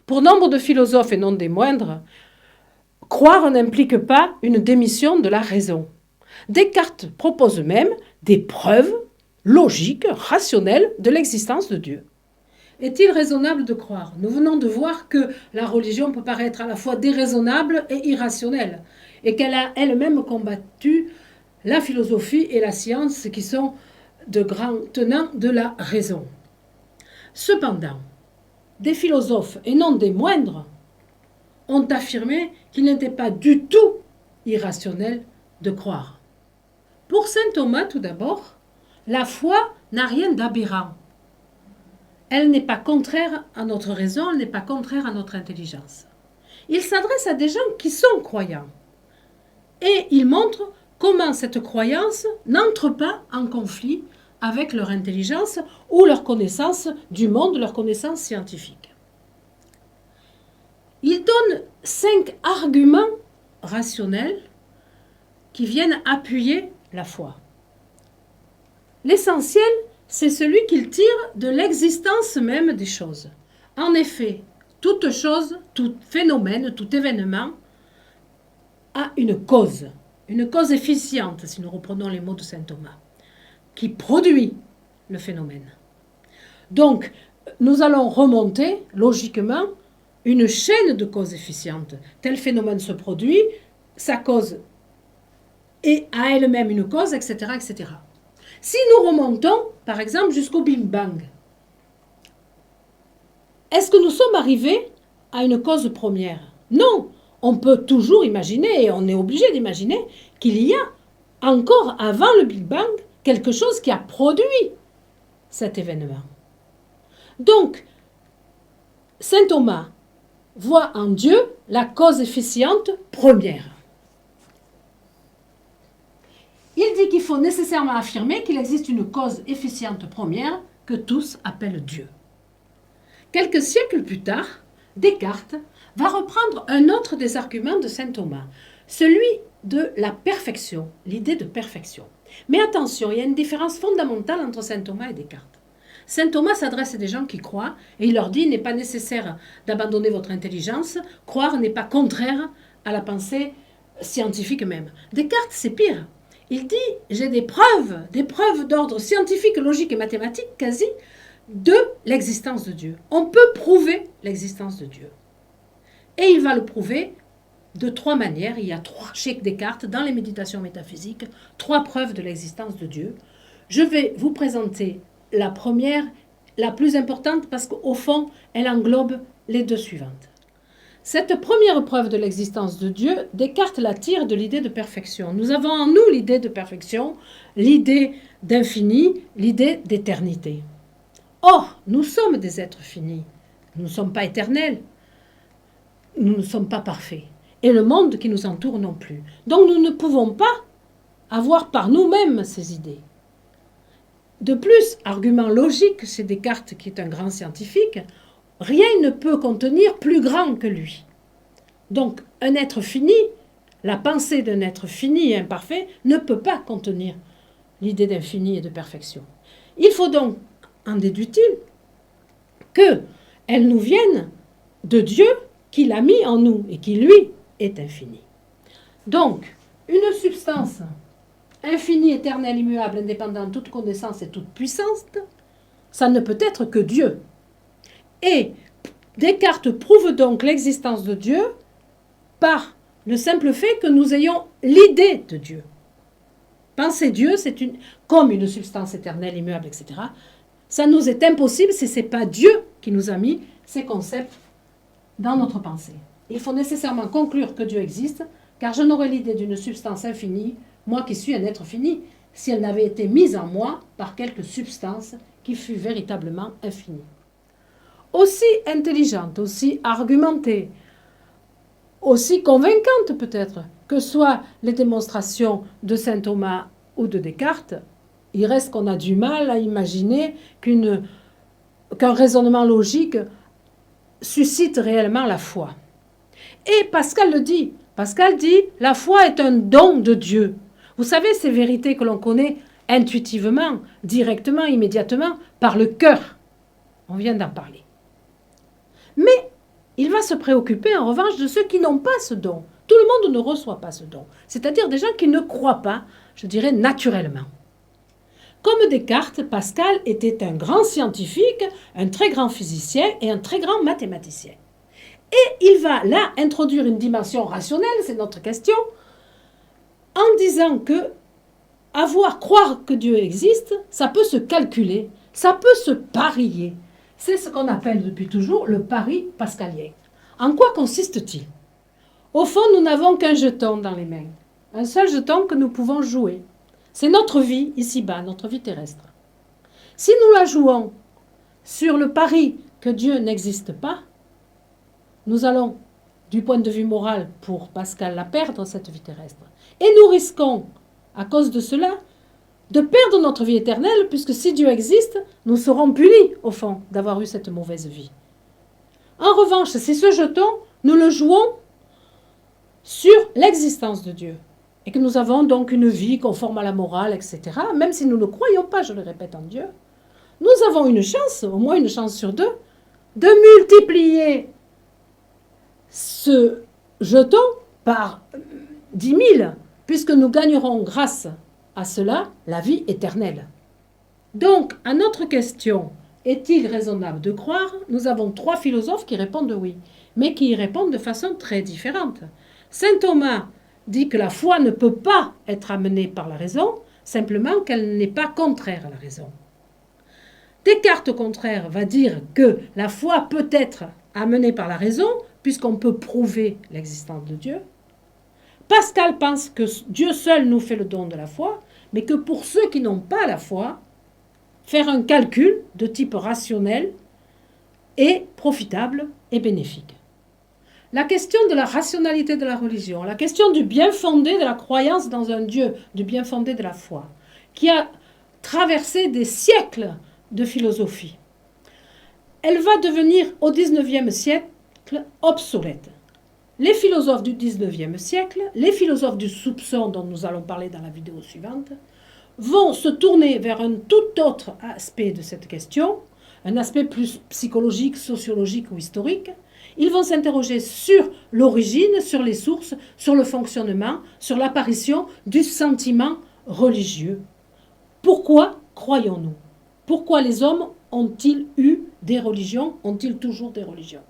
Pour nombre de philosophes et non des moindres, croire n'implique pas une démission de la raison. Descartes propose même des preuves logiques, rationnelles de l'existence de Dieu. Est-il raisonnable de croire? Nous venons de voir que la religion peut paraître à la fois déraisonnable et irrationnelle, et qu'elle a elle-même combattu la philosophie et la science qui sont de grands tenants de la raison. Cependant, des philosophes, et non des moindres, ont affirmé qu'il n'était pas du tout irrationnel de croire. Pour saint Thomas, tout d'abord, la foi n'a rien d'aberrant. Elle n'est pas contraire à notre raison, elle n'est pas contraire à notre intelligence. Il s'adresse à des gens qui sont croyants. Et il montre comment cette croyance n'entre pas en conflit avec leur intelligence ou leur connaissance du monde, leur connaissance scientifique. Il donne 5 arguments rationnels qui viennent appuyer la foi. L'essentiel, c'est celui qu'il tire de l'existence même des choses. En effet, toute chose, tout phénomène, tout événement a une cause efficiente, si nous reprenons les mots de saint Thomas, qui produit le phénomène. Donc, nous allons remonter logiquement une chaîne de causes efficientes. Tel phénomène se produit, sa cause est à elle-même une cause, etc., etc. Si nous remontons, par exemple, jusqu'au Big Bang, est-ce que nous sommes arrivés à une cause première? Non, on peut toujours imaginer, et on est obligé d'imaginer, qu'il y a encore avant le Big Bang quelque chose qui a produit cet événement. Donc, saint Thomas voit en Dieu la cause efficiente première. Il dit qu'il faut nécessairement affirmer qu'il existe une cause efficiente première que tous appellent Dieu. Quelques siècles plus tard, Descartes va reprendre un autre des arguments de saint Thomas, celui de la perfection, l'idée de perfection. Mais attention, il y a une différence fondamentale entre saint Thomas et Descartes. Saint Thomas s'adresse à des gens qui croient et il leur dit il n'est pas nécessaire d'abandonner votre intelligence, croire n'est pas contraire à la pensée scientifique même. Descartes, c'est pire. Il dit j'ai des preuves d'ordre scientifique, logique et mathématique quasi de l'existence de Dieu. On peut prouver l'existence de Dieu. Et il va le prouver de 3 manières. Il y a 3 chez Descartes, dans les méditations métaphysiques, 3 preuves de l'existence de Dieu. Je vais vous présenter la première, la plus importante, parce qu'au fond, elle englobe les 2 suivantes. Cette première preuve de l'existence de Dieu, Descartes la tire de l'idée de perfection. Nous avons en nous l'idée de perfection, l'idée d'infini, l'idée d'éternité. Or, nous sommes des êtres finis. Nous ne sommes pas éternels. Nous ne sommes pas parfaits. Et le monde qui nous entoure non plus. Donc nous ne pouvons pas avoir par nous-mêmes ces idées. De plus, argument logique chez Descartes, qui est un grand scientifique, rien ne peut contenir plus grand que lui. Donc, un être fini, la pensée d'un être fini et imparfait, ne peut pas contenir l'idée d'infini et de perfection. Il faut donc, en déduit-il, qu'elle nous vienne de Dieu qui l'a mis en nous et qui, lui, est infini. Donc, une substance infinie, éternelle, immuable, indépendante, toute connaissance et toute puissance, ça ne peut être que Dieu. Et Descartes prouve donc l'existence de Dieu par le simple fait que nous ayons l'idée de Dieu. Penser Dieu, c'est comme une substance éternelle, immuable, etc. Ça nous est impossible si ce n'est pas Dieu qui nous a mis ces concepts dans notre pensée. Il faut nécessairement conclure que Dieu existe, car je n'aurais l'idée d'une substance infinie, moi qui suis un être fini, si elle n'avait été mise en moi par quelque substance qui fût véritablement infinie. Aussi intelligente, aussi argumentée, aussi convaincante peut-être que soient les démonstrations de saint Thomas ou de Descartes, il reste qu'on a du mal à imaginer qu'un raisonnement logique suscite réellement la foi. Et Pascal le dit. Pascal dit « la foi est un don de Dieu ». Vous savez, ces vérités que l'on connaît intuitivement, directement, immédiatement, par le cœur. On vient d'en parler. Mais il va se préoccuper en revanche de ceux qui n'ont pas ce don. Tout le monde ne reçoit pas ce don, c'est-à-dire des gens qui ne croient pas, je dirais naturellement. Comme Descartes, Pascal était un grand scientifique, un très grand physicien et un très grand mathématicien. Et il va là introduire une dimension rationnelle, c'est notre question, en disant que croire que Dieu existe, ça peut se calculer, ça peut se parier. C'est ce qu'on appelle depuis toujours le pari pascalien. En quoi consiste-t-il? Au fond, nous n'avons qu'un jeton dans les mains, un seul jeton que nous pouvons jouer. C'est notre vie ici-bas, notre vie terrestre. Si nous la jouons sur le pari que Dieu n'existe pas, nous allons, du point de vue moral, pour Pascal, la perdre, cette vie terrestre. Et nous risquons, à cause de cela, de perdre notre vie éternelle, puisque si Dieu existe, nous serons punis, au fond, d'avoir eu cette mauvaise vie. En revanche, si ce jeton, nous le jouons sur l'existence de Dieu, et que nous avons donc une vie conforme à la morale, etc., même si nous ne croyons pas, je le répète, en Dieu, nous avons une chance, au moins une chance sur deux, de multiplier ce jeton par 10 000, puisque nous gagnerons grâce à cela la vie éternelle. Donc, à notre question, est-il raisonnable de croire? Nous avons 3 philosophes qui répondent oui, mais qui y répondent de façon très différente. Saint Thomas dit que la foi ne peut pas être amenée par la raison, simplement qu'elle n'est pas contraire à la raison. Descartes, au contraire, va dire que la foi peut être amenée par la raison, puisqu'on peut prouver l'existence de Dieu. Pascal pense que Dieu seul nous fait le don de la foi, mais que pour ceux qui n'ont pas la foi, faire un calcul de type rationnel est profitable et bénéfique. La question de la rationalité de la religion, la question du bien fondé de la croyance dans un Dieu, du bien fondé de la foi, qui a traversé des siècles de philosophie, elle va devenir au XIXe siècle obsolète. Les philosophes du XIXe siècle, les philosophes du soupçon dont nous allons parler dans la vidéo suivante, vont se tourner vers un tout autre aspect de cette question, un aspect plus psychologique, sociologique ou historique. Ils vont s'interroger sur l'origine, sur les sources, sur le fonctionnement, sur l'apparition du sentiment religieux. Pourquoi croyons-nous? Pourquoi les hommes ont-ils eu des religions? Ont-ils toujours des religions?